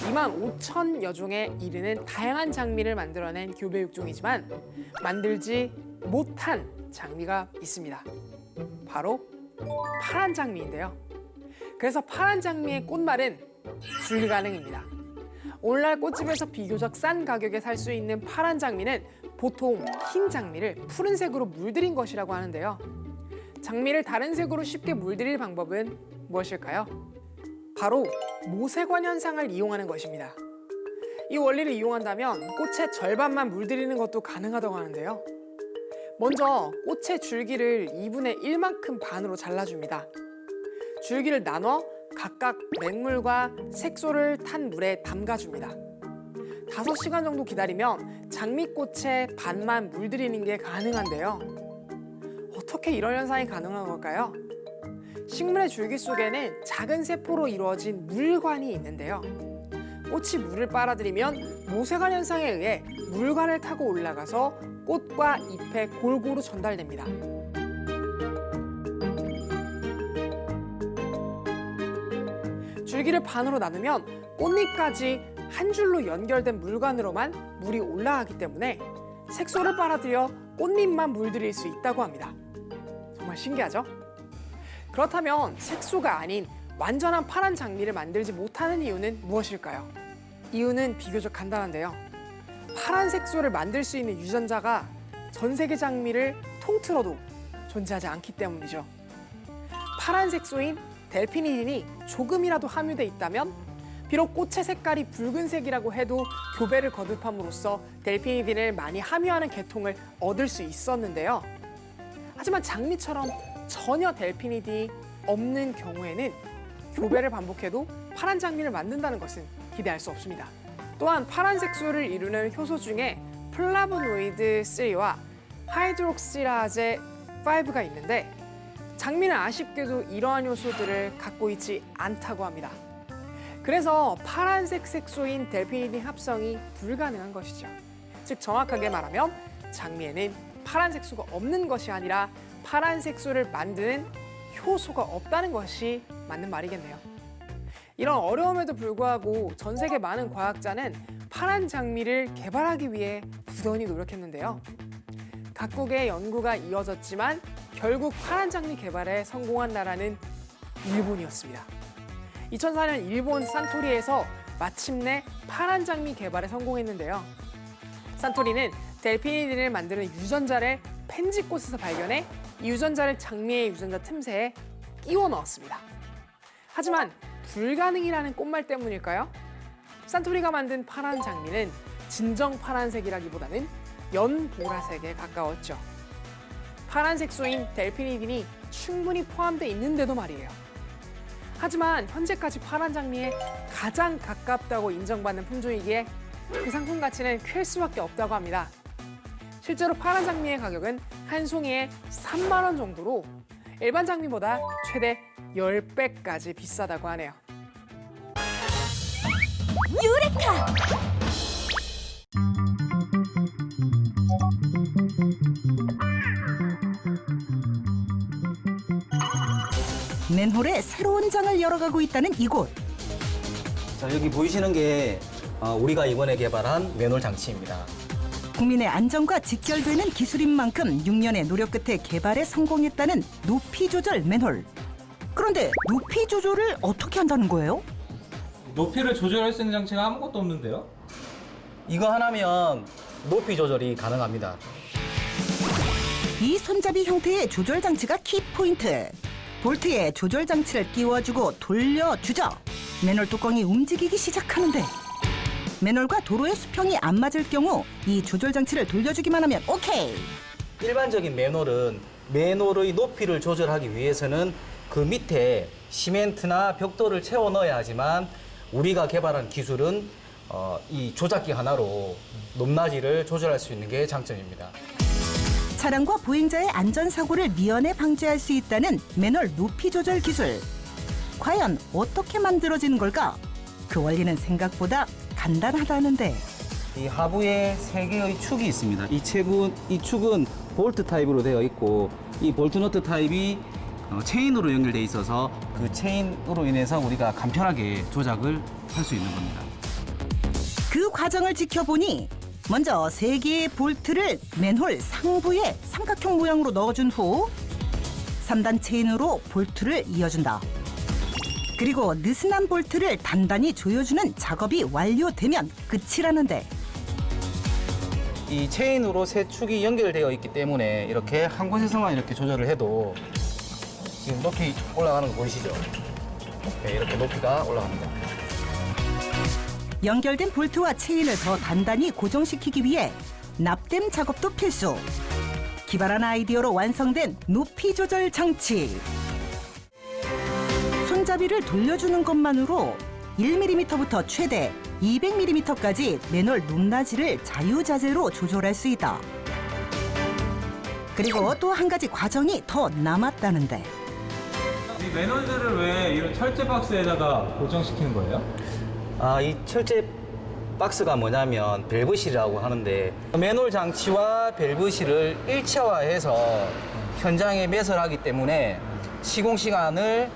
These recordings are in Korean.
(2만 5천여 종에 이르는 다양한 장미를 만들어낸 교배육종이지만 만들지 못한 장미가 있습니다. 바로 파란 장미인데요. 그래서 파란 장미의 꽃말은 불가능입니다. 오늘날 꽃집에서 비교적 싼 가격에 살 수 있는 파란 장미는 보통 흰 장미를 푸른색으로 물들인 것이라고 하는데요. 장미를 다른 색으로 쉽게 물들일 방법은 무엇일까요? 바로 모세관 현상을 이용하는 것입니다. 이 원리를 이용한다면 꽃의 절반만 물들이는 것도 가능하다고 하는데요. 먼저 꽃의 줄기를 2분의 1만큼 반으로 잘라줍니다. 줄기를 나눠 각각 맹물과 색소를 탄 물에 담가줍니다. 5시간 정도 기다리면 장미꽃의 반만 물들이는 게 가능한데요. 어떻게 이런 현상이 가능한 걸까요? 식물의 줄기 속에는 작은 세포로 이루어진 물관이 있는데요. 꽃이 물을 빨아들이면 모세관 현상에 의해 물관을 타고 올라가서 꽃과 잎에 골고루 전달됩니다. 줄기를 반으로 나누면 꽃잎까지 한 줄로 연결된 물관으로만 물이 올라가기 때문에 색소를 빨아들여 꽃잎만 물들일 수 있다고 합니다. 정말 신기하죠? 그렇다면 색소가 아닌 완전한 파란 장미를 만들지 못하는 이유는 무엇일까요? 이유는 비교적 간단한데요. 파란 색소를 만들 수 있는 유전자가 전 세계 장미를 통틀어도 존재하지 않기 때문이죠. 파란 색소인 델피니딘이 조금이라도 함유돼 있다면 비록 꽃의 색깔이 붉은색이라고 해도 교배를 거듭함으로써 델피니딘을 많이 함유하는 계통을 얻을 수 있었는데요. 하지만 장미처럼 전혀 델피니딘이 없는 경우에는 교배를 반복해도 파란 장미를 만든다는 것은 기대할 수 없습니다. 또한 파란 색소를 이루는 효소 중에 플라보노이드 3와 하이드록시라제 5가 있는데 장미는 아쉽게도 이러한 요소들을 갖고 있지 않다고 합니다. 그래서 파란색 색소인 델피니딘 합성이 불가능한 것이죠. 즉 정확하게 말하면 장미에는 파란 색소가 없는 것이 아니라 파란 색소를 만드는 효소가 없다는 것이 맞는 말이겠네요. 이런 어려움에도 불구하고 전 세계 많은 과학자는 파란 장미를 개발하기 위해 부단히 노력했는데요. 각국의 연구가 이어졌지만 결국 파란 장미 개발에 성공한 나라는 일본이었습니다. 2004년 일본 산토리에서 마침내 파란 장미 개발에 성공했는데요. 산토리는 델피니딘을 만드는 유전자를 펜지꽃에서 발견해 이 유전자를 장미의 유전자 틈새에 끼워 넣었습니다. 하지만 불가능이라는 꽃말 때문일까요? 산토리가 만든 파란 장미는 진정 파란색이라기보다는 연보라색에 가까웠죠. 파란 색소인 델피니딘이 충분히 포함되어 있는데도 말이에요. 하지만 현재까지 파란 장미에 가장 가깝다고 인정받는 품종이기에 그 상품 가치는 클 수밖에 없다고 합니다. 실제로 파란 장미의 가격은 한 송이에 3만 원 정도로 일반 장미보다 최대 10배까지 비싸다고 하네요. 유레카! 맨홀에 새로운 장을 열어가고 있다는 이곳. 자, 여기 보이시는 게 우리가 이번에 개발한 맨홀 장치입니다. 국민의 안전과 직결되는 기술인 만큼 6년의 노력 끝에 개발에 성공했다는 높이 조절 맨홀. 그런데 높이 조절을 어떻게 한다는 거예요? 높이를 조절할 수 있는 장치가 아무것도 없는데요? 이거 하나면 높이 조절이 가능합니다. 이 손잡이 형태의 조절 장치가 키포인트. 볼트에 조절 장치를 끼워주고 돌려주죠. 맨홀 뚜껑이 움직이기 시작하는데 맨홀과 도로의 수평이 안 맞을 경우 이 조절 장치를 돌려주기만 하면 오케이. 일반적인 맨홀은 맨홀의 높이를 조절하기 위해서는 그 밑에 시멘트나 벽돌을 채워 넣어야 하지만 우리가 개발한 기술은 이 조작기 하나로 높낮이를 조절할 수 있는 게 장점입니다. 차량과 보행자의 안전사고를 미연에 방지할 수 있다는 맨홀 높이 조절 기술. 과연 어떻게 만들어지는 걸까? 그 원리는 생각보다 간단하다는데. 이 하부에 3개의 축이 있습니다. 이 축은 볼트 타입으로 되어 있고 이 볼트 너트 타입이 체인으로 연결되어 있어서 그 체인으로 인해서 우리가 간편하게 조작을 할 수 있는 겁니다. 그 과정을 지켜보니 먼저 3개의 볼트를 맨홀 상부에 삼각형 모양으로 넣어준 후 3단 체인으로 볼트를 이어준다. 그리고 느슨한 볼트를 단단히 조여주는 작업이 완료되면 끝이라는데 이 체인으로 3축이 연결되어 있기 때문에 이렇게 한 곳에서만 이렇게 조절을 해도 지금 높이 올라가는 거 보이시죠? 네, 이렇게 높이가 올라갑니다. 연결된 볼트와 체인을 더 단단히 고정시키기 위해 납땜 작업도 필수. 기발한 아이디어로 완성된 높이 조절 장치. 손잡이를 돌려주는 것만으로 1mm부터 최대 200mm까지 맨홀 높낮이를 자유자재로 조절할 수 있다. 그리고 또 한 가지 과정이 더 남았다는데. 이 맨홀들을 왜 이런 철제 박스에다가 고정시키는 거예요? 이 철제 박스가 뭐냐면 밸브실이라고 하는데 맨홀 장치와 밸브실을 일체화해서 현장에 매설하기 때문에 시공 시간을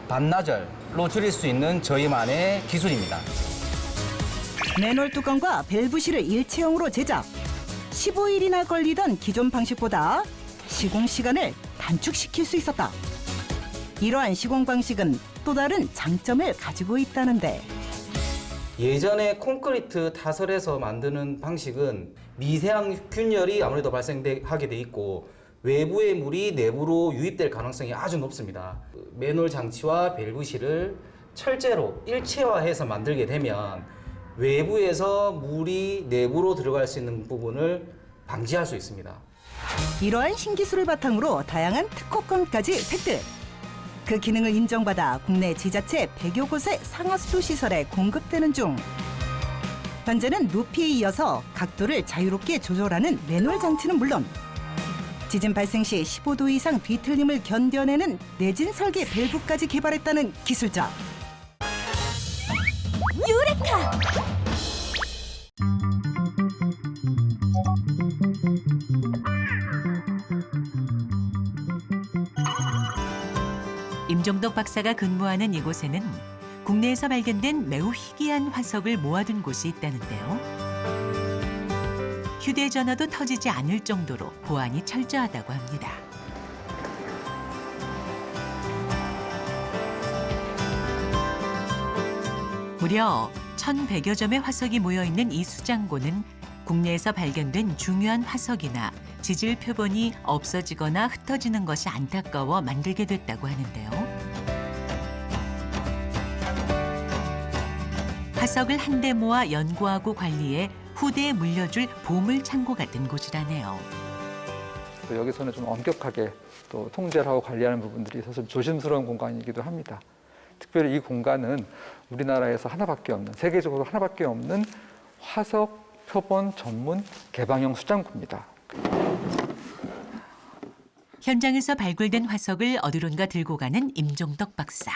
반나절로 줄일 수 있는 저희만의 기술입니다. 맨홀 뚜껑과 밸브실을 일체형으로 제작. 15일이나 걸리던 기존 방식보다 시공 시간을 단축시킬 수 있었다. 이러한 시공 방식은 또 다른 장점을 가지고 있다는데. 예전에 콘크리트 타설에서 만드는 방식은 미세한 균열이 아무래도 발생하게 돼 있고 외부의 물이 내부로 유입될 가능성이 아주 높습니다. 맨홀 장치와 밸브실을 철제로 일체화해서 만들게 되면 외부에서 물이 내부로 들어갈 수 있는 부분을 방지할 수 있습니다. 이러한 신기술을 바탕으로 다양한 특허권까지 획득. 그 기능을 인정받아 국내 지자체 100여 곳의 상하수도 시설에 공급되는 중. 현재는 높이에 이어서 각도를 자유롭게 조절하는 맨홀 장치는 물론 지진 발생 시 15도 이상 뒤틀림을 견뎌내는 내진 설계 밸브까지 개발했다는 기술자. 유레카! 임종덕 박사가 근무하는 이곳에는 국내에서 발견된 매우 희귀한 화석을 모아둔 곳이 있다는데요. 휴대전화도 터지지 않을 정도로 보안이 철저하다고 합니다. 무려 1,100여 점의 화석이 모여있는 이 수장고는 국내에서 발견된 중요한 화석이나 지질 표본이 없어지거나 흩어지는 것이 안타까워 만들게 됐다고 하는데요. 화석을 한데 모아 연구하고 관리해 후대에 물려줄 보물 창고 같은 곳이라네요. 또 여기서는 좀 엄격하게 또 통제를 하고 관리하는 부분들이 있어서 좀 조심스러운 공간이기도 합니다. 특별히 이 공간은 우리나라에서 하나밖에 없는, 세계적으로 하나밖에 없는 화석 표본 전문 개방형 수장고입니다. 현장에서 발굴된 화석을 어디론가 들고 가는 임종덕 박사.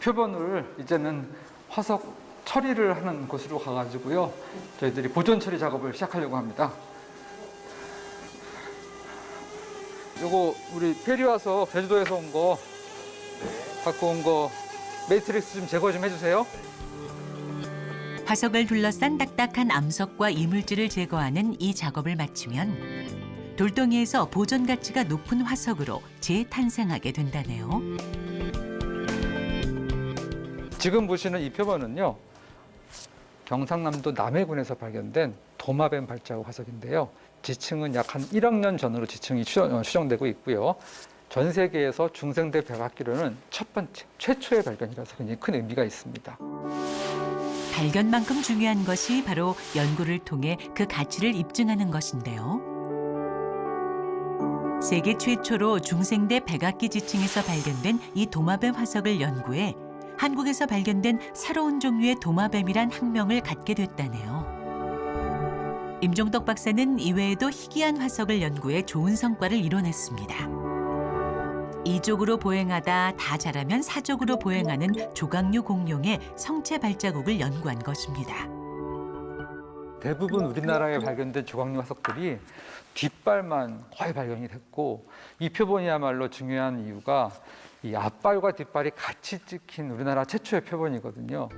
표본을 이제는 화석 처리를 하는 곳으로 가가지고요. 저희들이 보존 처리 작업을 시작하려고 합니다. 요거 우리 페리 와서 제주도에서 온 거 갖고 온 거 매트릭스 좀 제거 좀 해주세요. 화석을 둘러싼 딱딱한 암석과 이물질을 제거하는 이 작업을 마치면 돌덩이에서 보존 가치가 높은 화석으로 재탄생하게 된다네요. 지금 보시는 이 표본은요. 경상남도 남해군에서 발견된 도마뱀 발자국 화석인데요. 지층은 약 한 1억 년 전으로 지층이 추정되고 있고요. 전 세계에서 중생대 백악기로는 첫 번째, 최초의 발견이라서 굉장히 큰 의미가 있습니다. 발견만큼 중요한 것이 바로 연구를 통해 그 가치를 입증하는 것인데요. 세계 최초로 중생대 백악기 지층에서 발견된 이 도마뱀 화석을 연구해 한국에서 발견된 새로운 종류의 도마뱀이란 학명을 갖게 됐다네요. 임종덕 박사는 이외에도 희귀한 화석을 연구해 좋은 성과를 이뤄냈습니다. 이족으로 보행하다 다 자라면 사족으로 보행하는 조각류 공룡의 성체 발자국을 연구한 것입니다. 대부분 우리나라에 발견된 조각류 화석들이 뒷발만 거의 발견이 됐고 이 표본이야말로 중요한 이유가 이 앞발과 뒷발이 같이 찍힌 우리나라 최초의 표본이거든요.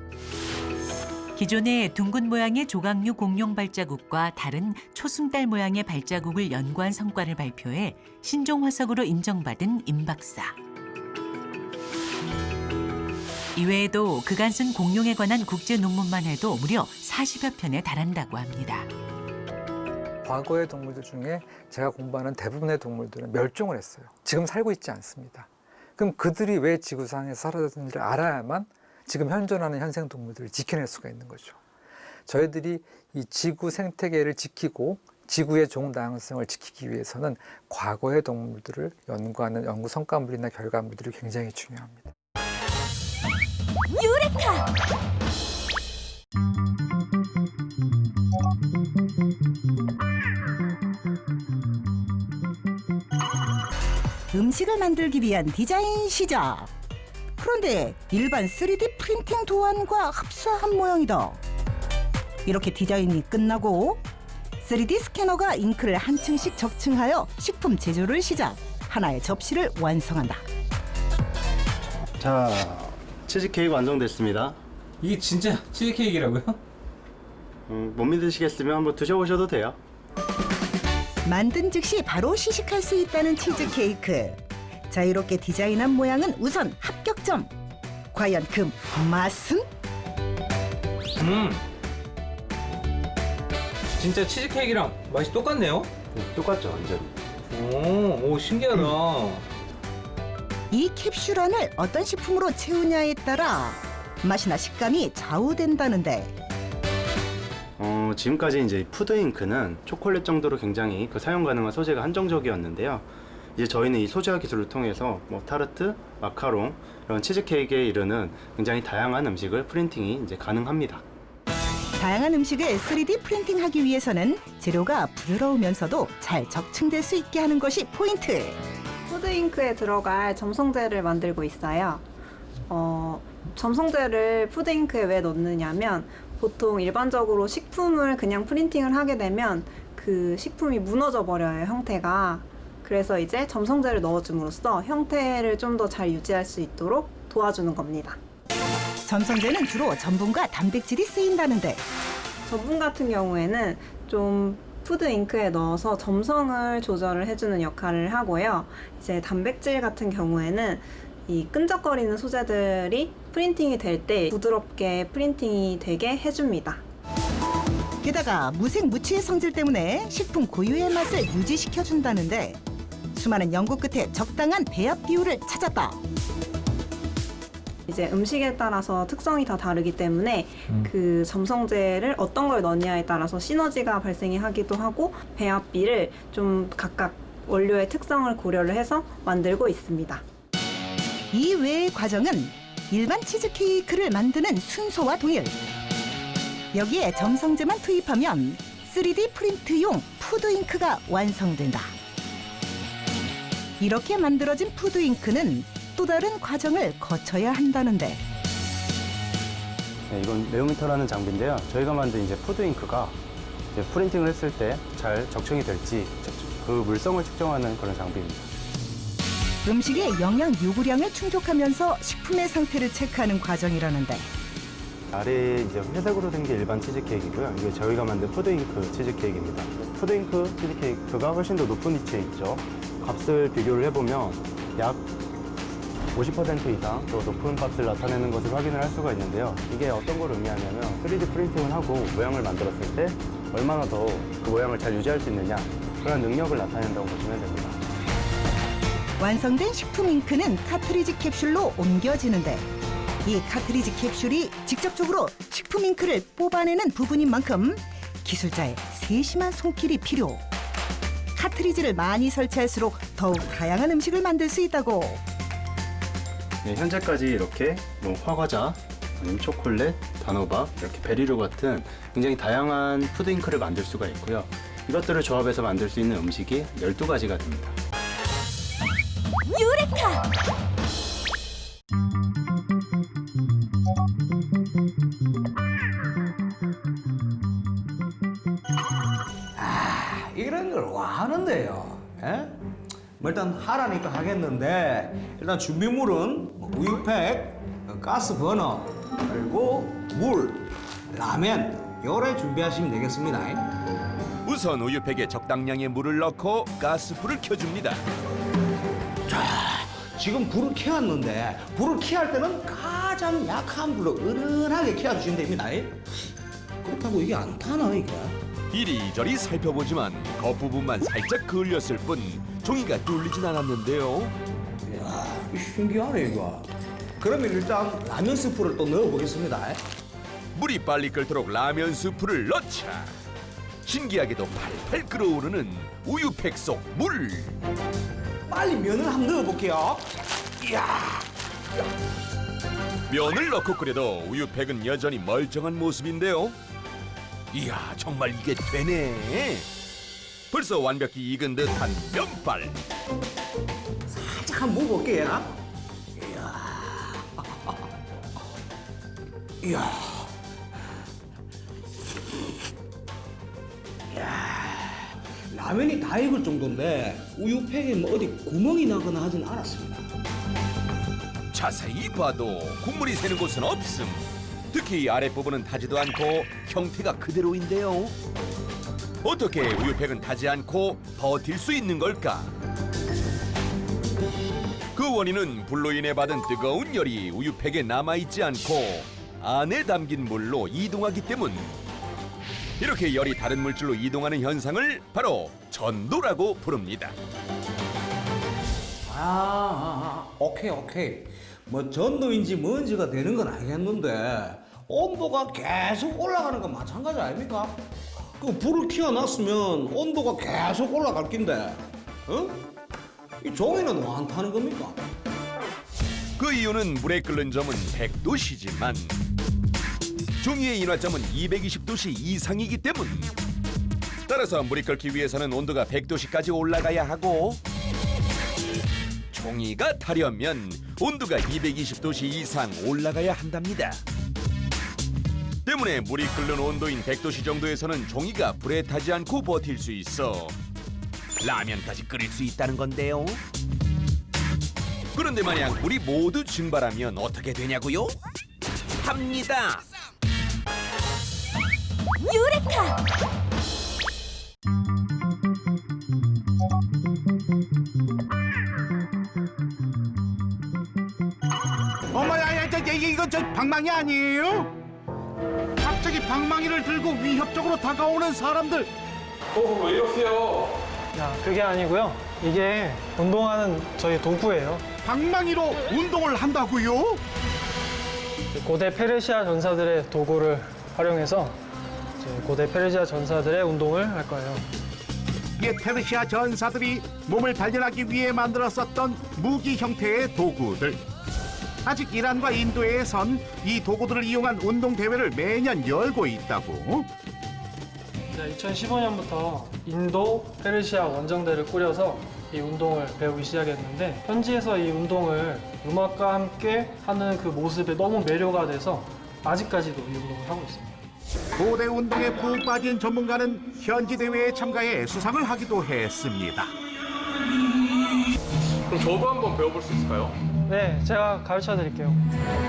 기존의 둥근 모양의 조각류 공룡 발자국과 다른 초승달 모양의 발자국을 연구한 성과를 발표해 신종 화석으로 인정받은 임 박사. 이외에도 그간 쓴 공룡에 관한 국제 논문만 해도 무려 40여 편에 달한다고 합니다. 과거의 동물들 중에 제가 공부하는 대부분의 동물들은 멸종을 했어요. 지금 살고 있지 않습니다. 그럼 그들이 왜 지구상에 살아있는지를 알아야만 지금 현존하는 현생 동물들을 지켜낼 수가 있는 거죠. 저희들이 이 지구 생태계를 지키고 지구의 종 다양성을 지키기 위해서는 과거의 동물들을 연구하는 연구 성과물이나 결과물들이 굉장히 중요합니다. 음식을 만들기 위한 디자인 시작. 그런데 일반 3D 프린팅 도안과 흡사한 모양이다. 이렇게 디자인이 끝나고 3D 스캐너가 잉크를 한 층씩 적층하여 식품 제조를 시작. 하나의 접시를 완성한다. 자, 치즈케이크 완성됐습니다. 이게 진짜 치즈케이크라고요? 못 믿으시겠으면 한번 드셔보셔도 돼요. 만든 즉시 바로 시식할 수 있다는 치즈케이크. 자유롭게 디자인한 모양은 우선 합격점. 과연 그 맛은? 진짜 치즈케이크랑 맛이 똑같네요. 똑같죠, 완전. 오 신기하다. 이 캡슐 안을 어떤 식품으로 채우냐에 따라 맛이나 식감이 좌우된다는데 지금까지 이제 푸드잉크는 초콜릿 정도로 굉장히 그 사용 가능한 소재가 한정적이었는데요. 이제 저희는 이 소재화 기술을 통해서 뭐 타르트, 마카롱, 이런 치즈케이크에 이르는 굉장히 다양한 음식을 프린팅이 이제 가능합니다. 다양한 음식을 3D 프린팅하기 위해서는 재료가 부드러우면서도 잘 적층될 수 있게 하는 것이 포인트. 푸드잉크에 들어갈 점성제를 만들고 있어요. 점성제를 푸드잉크에 왜 넣느냐면 보통 일반적으로 식품을 그냥 프린팅을 하게 되면 그 식품이 무너져 버려요, 형태가. 그래서 이제 점성제를 넣어줌으로써 형태를 좀 더 잘 유지할 수 있도록 도와주는 겁니다. 점성제는 주로 전분과 단백질이 쓰인다는데 전분 같은 경우에는 좀 푸드잉크에 넣어서 점성을 조절을 해주는 역할을 하고요. 이제 단백질 같은 경우에는 이 끈적거리는 소재들이 프린팅이 될 때 부드럽게 프린팅이 되게 해줍니다. 게다가 무색무취의 성질 때문에 식품 고유의 맛을 유지시켜준다는데 수많은 연구 끝에 적당한 배합 비율을 찾았다. 이제 음식에 따라서 특성이 다 다르기 때문에 그 점성제를 어떤 걸 넣냐에 따라서 시너지가 발생이 하기도 하고 배합비를 좀 각각 원료의 특성을 고려를 해서 만들고 있습니다. 이 외의 과정은 일반 치즈케이크를 만드는 순서와 동일. 여기에 점성제만 투입하면 3D 프린트용 푸드잉크가 완성된다. 이렇게 만들어진 푸드잉크는 또 다른 과정을 거쳐야 한다는데 네, 이건 레오미터라는 장비인데요. 저희가 만든 이제 푸드잉크가 이제 프린팅을 했을 때 잘 적층이 될지 그 물성을 측정하는 그런 장비입니다. 음식의 영양 요구량을 충족하면서 식품의 상태를 체크하는 과정이라는데 아래에 이제 회색으로 된 게 일반 치즈케이크이고요. 이게 저희가 만든 푸드잉크 치즈케이크입니다. 푸드잉크 치즈케이크가 훨씬 더 높은 위치에 있죠. 값을 비교를 해보면 약 50% 이상 더 높은 값을 나타내는 것을 확인을 할 수가 있는데요. 이게 어떤 걸 의미하냐면 3D 프린팅을 하고 모양을 만들었을 때 얼마나 더 그 모양을 잘 유지할 수 있느냐 그런 능력을 나타낸다고 보시면 됩니다. 완성된 식품 잉크는 카트리지 캡슐로 옮겨지는데 이 카트리지 캡슐이 직접적으로 식품 잉크를 뽑아내는 부분인 만큼 기술자의 세심한 손길이 필요. 카트리지를 많이 설치할수록 더욱 다양한 음식을 만들 수 있다고. 네, 현재까지 이렇게 뭐 화과자, 아니면 초콜릿, 단호박, 이렇게 베리류 같은 굉장히 다양한 푸드잉크를 만들 수가 있고요. 이것들을 조합해서 만들 수 있는 음식이 12가지가 됩니다. 하는데요. 예? 뭐 일단 하라니까 하겠는데 일단 준비물은 우유팩, 가스 버너, 그리고 물, 라면 요래 준비하시면 되겠습니다. 우선 우유팩에 적당량의 물을 넣고 가스불을 켜줍니다. 지금 불을 켜왔는데 불을 켜할 때는 가장 약한 불로 은은하게 켜주시면 됩니다. 그렇다고 이게 안 타나 이게? 이리저리 살펴보지만 겉부분만 살짝 그을렸을 뿐 종이가 뚫리진 않았는데요. 이야, 신기하네 이거. 그러면 일단 라면 스프를 또 넣어보겠습니다. 물이 빨리 끓도록 라면 스프를 넣자. 신기하게도 팔팔 끓어오르는 우유팩 속 물. 빨리 면을 한번 넣어볼게요. 이야. 면을 넣고 끓여도 우유팩은 여전히 멀쩡한 모습인데요. 이야, 정말 이게 되네. 벌써 완벽히 익은 듯한 면발. 살짝 한번 먹어볼게요. 이야. 라면이 다 익을 정도인데 우유팩에 뭐 어디 구멍이 나거나 하진 않았습니다. 자세히 봐도 국물이 새는 곳은 없음. 특히 아랫부분은 타지도 않고 형태가 그대로인데요. 어떻게 우유팩은 타지 않고 버틸 수 있는 걸까? 그 원인은 불로 인해 받은 뜨거운 열이 우유팩에 남아있지 않고 안에 담긴 물로 이동하기 때문. 이렇게 열이 다른 물질로 이동하는 현상을 바로 전도라고 부릅니다. 오케이. 뭐 전도인지 뭔지가 되는 건 알겠는데 온도가 계속 올라가는 건 마찬가지 아닙니까? 그 불을 켜놨으면 온도가 계속 올라갈 낀데, 어? 이 종이는 왜 안 타는 겁니까? 그 이유는 물에 끓는 점은 100도씨지만 종이의 인화점은 220도씨 이상이기 때문. 따라서 물이 끓기 위해서는 온도가 100도씨까지 올라가야 하고 종이가 타려면 온도가 220도씨 이상 올라가야 한답니다. 때문에 물이 끓는 온도인 100도씨 정도에서는 종이가 불에 타지 않고 버틸 수 있어 라면까지 끓일 수 있다는 건데요. 그런데 만약 물이 모두 증발하면 어떻게 되냐고요? 합니다. 유레카! 어머야, 이거 저 방망이 아니에요? 갑자기 방망이를 들고 위협적으로 다가오는 사람들. 왜 이러세요? 야, 그게 아니고요. 이게 운동하는 저희 도구예요. 방망이로 운동을 한다고요? 고대 페르시아 전사들의 도구를 활용해서 이제 고대 페르시아 전사들의 운동을 할 거예요. 옛 페르시아 전사들이 몸을 단련하기 위해 만들었었던 무기 형태의 도구들. 아직 이란과 인도에선 이 도구들을 이용한 운동 대회를 매년 열고 있다고. 2015년부터 인도 페르시아 원정대를 꾸려서 이 운동을 배우기 시작했는데 현지에서 이 운동을 음악과 함께 하는 그 모습에 너무 매료가 돼서 아직까지도 이 운동을 하고 있습니다. 고대 운동에 푹 빠진 전문가는 현지 대회에 참가해 수상을 하기도 했습니다. 그럼 저도 한번 배워볼 수 있을까요? 네, 제가 가르쳐 드릴게요.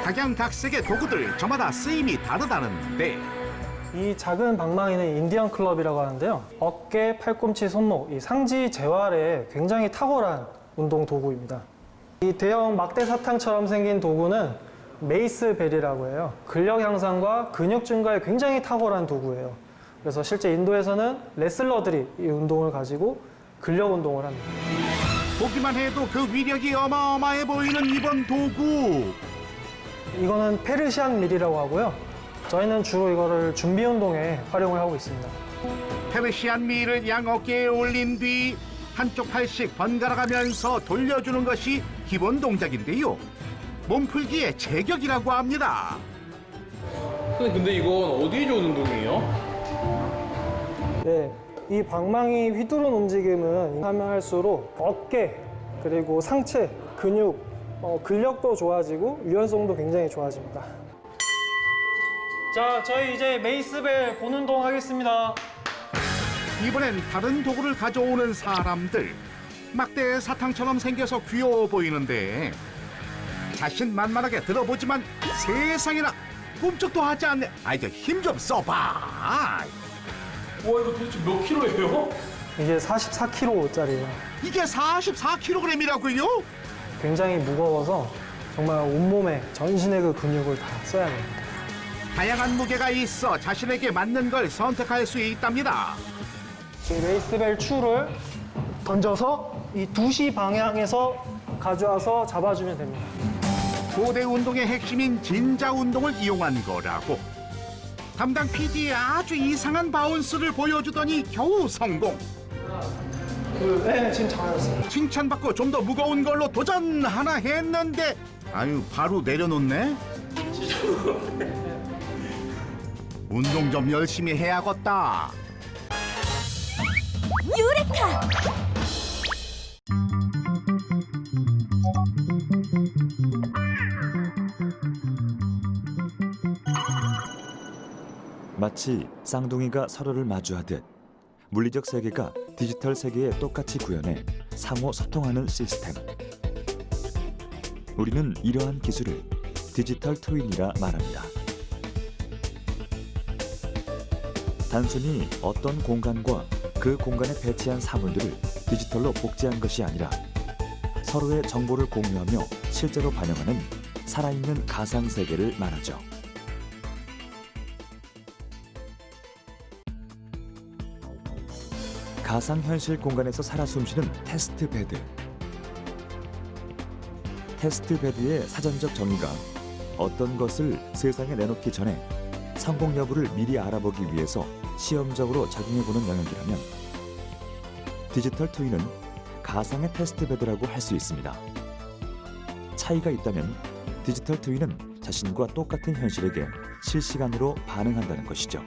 각양각색의 도구들 저마다 쓰임이 다르다는데 이 작은 방망이는 인디언 클럽이라고 하는데요. 어깨, 팔꿈치, 손목, 이 상지 재활에 굉장히 탁월한 운동 도구입니다. 이 대형 막대 사탕처럼 생긴 도구는 메이스 벨이라고 해요. 근력 향상과 근육 증가에 굉장히 탁월한 도구예요. 그래서 실제 인도에서는 레슬러들이 이 운동을 가지고 근력 운동을 합니다. 보기만 해도 그 위력이 어마어마해 보이는 이번 도구. 이거는 페르시안 밀이라고 하고요. 저희는 주로 이거를 준비 운동에 활용을 하고 있습니다. 페르시안 밀을 양 어깨에 올린 뒤 한쪽 팔씩 번갈아 가면서 돌려주는 것이 기본 동작인데요. 몸풀기의 제격이라고 합니다. 근데 이건 어디에 좋은 운동이에요? 네, 이 방망이 휘두른 움직임은 하면 할수록 어깨, 그리고 상체, 근육, 근력도 좋아지고 유연성도 굉장히 좋아집니다. 자, 저희 이제 메이스벨 본 운동 하겠습니다. 이번엔 다른 도구를 가져오는 사람들. 막대 사탕처럼 생겨서 귀여워 보이는데 자신 만만하게 들어보지만 세상에나 꿈쩍도 하지 않네. 아이, 힘 좀 써봐. 와, 이거 도대체 몇 킬로예요? 이게 44kg짜리예요. 이게 44kg이라고요? 굉장히 무거워서 정말 온몸에 전신의 그 근육을 다 써야 됩니다. 다양한 무게가 있어 자신에게 맞는 걸 선택할 수 있답니다. 이 레이스벨 추를 던져서 이 2시 방향에서 가져와서 잡아주면 됩니다. 고대 운동의 핵심인 진자 운동을 이용한 거라고. 담당 PD의 아주 이상한 바운스를 보여주더니 겨우 성공. 네, 지금 잘하셨어요. 칭찬받고 좀 더 무거운 걸로 도전 하나 했는데 아유, 바로 내려놓네. 운동 좀 열심히 해야겠다. 유레카! 마치 쌍둥이가 서로를 마주하듯 물리적 세계가 디지털 세계에 똑같이 구현해 상호 소통하는 시스템. 우리는 이러한 기술을 디지털 트윈이라 말합니다. 단순히 어떤 공간과 그 공간에 배치한 사물들을 디지털로 복제한 것이 아니라 서로의 정보를 공유하며 실제로 반영하는 살아있는 가상 세계를 말하죠. 가상현실 공간에서 살아 숨쉬는 테스트 베드. 테스트 베드의 사전적 정의가 어떤 것을 세상에 내놓기 전에 성공 여부를 미리 알아보기 위해서 시험적으로 적용해보는 영역이라면 디지털 트윈은 가상의 테스트 베드라고 할 수 있습니다. 차이가 있다면 디지털 트윈은 자신과 똑같은 현실에게 실시간으로 반응한다는 것이죠.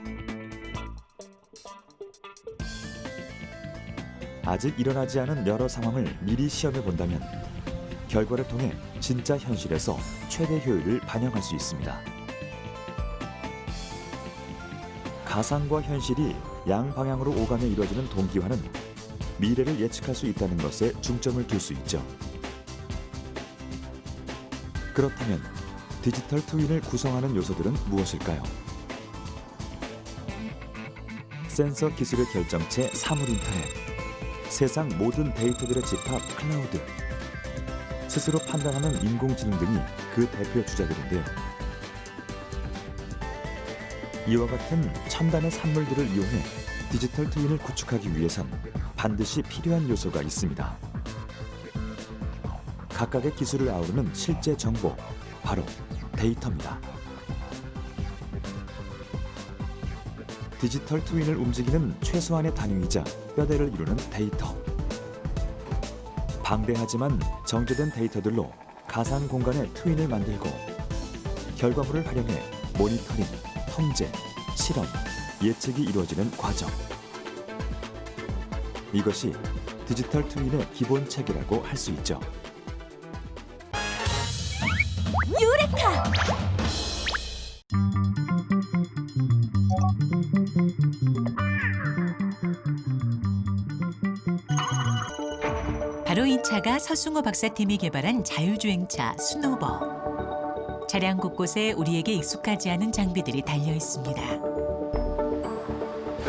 아직 일어나지 않은 여러 상황을 미리 시험해 본다면 결과를 통해 진짜 현실에서 최대 효율을 반영할 수 있습니다. 가상과 현실이 양방향으로 오가며 이루어지는 동기화는 미래를 예측할 수 있다는 것에 중점을 둘 수 있죠. 그렇다면 디지털 트윈을 구성하는 요소들은 무엇일까요? 센서 기술의 결정체 사물인터넷, 세상 모든 데이터들의 집합 클라우드, 스스로 판단하는 인공지능 등이 그 대표 주자들인데요. 이와 같은 첨단의 산물들을 이용해 디지털 트윈을 구축하기 위해선 반드시 필요한 요소가 있습니다. 각각의 기술을 아우르는 실제 정보, 바로 데이터입니다. 디지털 트윈을 움직이는 최소한의 단위이자 뼈대를 이루는 데이터. 방대하지만 정제된 데이터들로 가상 공간의 트윈을 만들고 결과물을 활용해 모니터링, 통제, 실험, 예측이 이루어지는 과정. 이것이 디지털 트윈의 기본 체계라고 할 수 있죠. 유레카! 바로 이 차가 서승호 박사팀이 개발한 자율주행차 스노버. 차량 곳곳에 우리에게 익숙하지 않은 장비들이 달려 있습니다.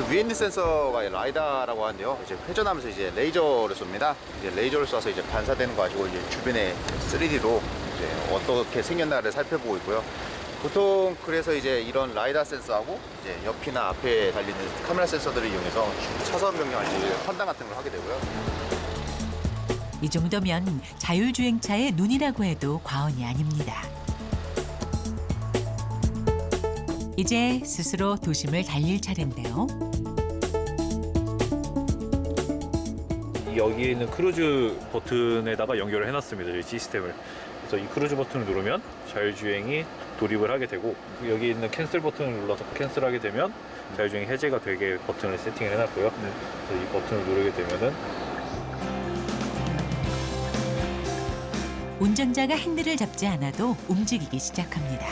위에 있는 센서가 라이다라고 하는데요. 이제 회전하면서 이제 레이저를 쏩니다. 이제 레이저를 쏴서 이제 반사되는 거 가지고 이제 주변에 3D로 이제 어떻게 생겼나를 살펴보고 있고요. 보통 그래서 이제 이런 라이다 센서하고 이제 옆이나 앞에 달리는 카메라 센서들을 이용해서 차선 변경할 때 판단 같은 걸 하게 되고요. 이 정도면 자율주행차의 눈이라고 해도 과언이 아닙니다. 이제 스스로 도심을 달릴 차례인데요. 여기에 있는 크루즈 버튼에다가 연결을 해놨습니다. 저희 시스템을. 그래서 이 크루즈 버튼을 누르면 자율주행이 돌입을 하게 되고, 여기 있는 캔슬 버튼을 눌러서 캔슬하게 되면 자율주행이 해제가 되게 버튼을 세팅을 해놨고요. 그래서 이 버튼을 누르게 되면은 운전자가 핸들을 잡지 않아도 움직이기 시작합니다.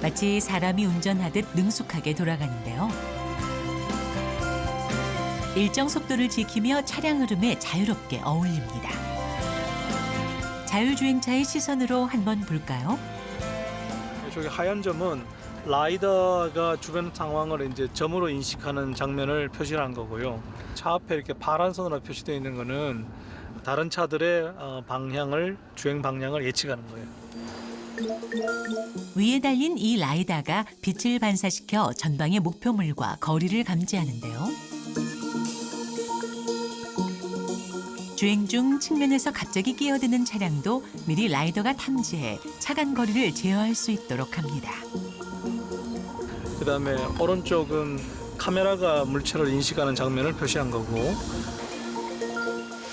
마치 사람이 운전하듯 능숙하게 돌아가는데요. 일정 속도를 지키며 차량 흐름에 자유롭게 어울립니다. 자율주행차의 시선으로 한번 볼까요? 저기 하얀 점은 라이더가 주변 상황을 이제 점으로 인식하는 장면을 표시한 거고요. 차 앞에 이렇게 파란 선으로 표시되어 있는 거는 다른 차들의 주행 방향을 예측하는 거예요. 위에 달린 이 라이다가 빛을 반사시켜 전방의 목표물과 거리를 감지하는데요. 주행 중 측면에서 갑자기 끼어드는 차량도 미리 라이더가 탐지해 차간 거리를 제어할 수 있도록 합니다. 그다음에 오른쪽은 카메라가 물체를 인식하는 장면을 표시한 거고,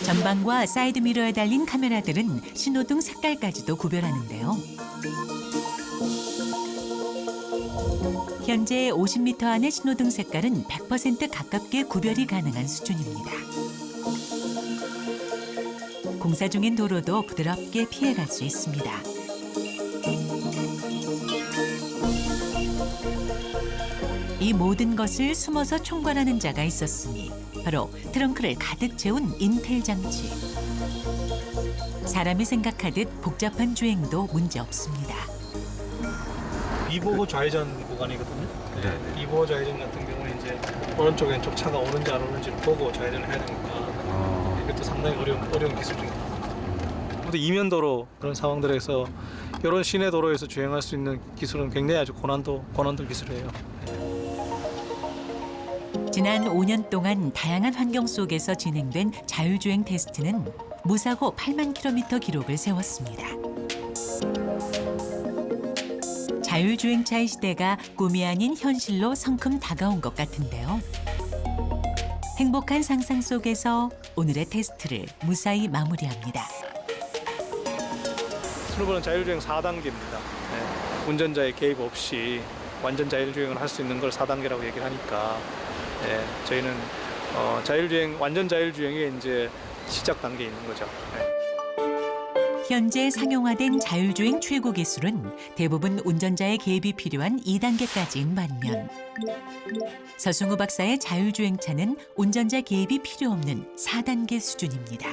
전방과 사이드 미러에 달린 카메라들은 신호등 색깔까지도 구별하는데요. 현재 50m 안의 신호등 색깔은 100% 가깝게 구별이 가능한 수준입니다. 공사 중인 도로도 부드럽게 피해갈 수 있습니다. 이 모든 것을 숨어서 총괄하는 자가 있었으니 바로 트렁크를 가득 채운 인텔 장치. 사람이 생각하듯 복잡한 주행도 문제 없습니다. 비보호 좌회전 구간이거든요. 비보호 좌회전 같은 경우는 이제 오른쪽 왼쪽 차가 오는지 안 오는지를 보고 좌회전을 해야 되니까 이것도 상당히 어려운 기술입니다. 근데 이면도로 그런 상황들에서 이런 시내 도로에서 주행할 수 있는 기술은 굉장히 아주 고난도 기술이에요. 지난 5년 동안 다양한 환경 속에서 진행된 자율주행 테스트는 무사고 8만 킬로미터 기록을 세웠습니다. 자율주행차의 시대가 꿈이 아닌 현실로 성큼 다가온 것 같은데요. 행복한 상상 속에서 오늘의 테스트를 무사히 마무리합니다. 스노보는 자율주행 4단계입니다. 운전자의 개입 없이 완전 자율주행을 할 수 있는 걸 4단계라고 얘기를 하니까 저희는 완전 자율주행의 이제 시작 단계에 있는 거죠. 현재 상용화된 자율주행 최고 기술은 대부분 운전자의 개입이 필요한 2단계까지인 반면 서승우 박사의 자율주행차는 운전자 개입이 필요 없는 4단계 수준입니다.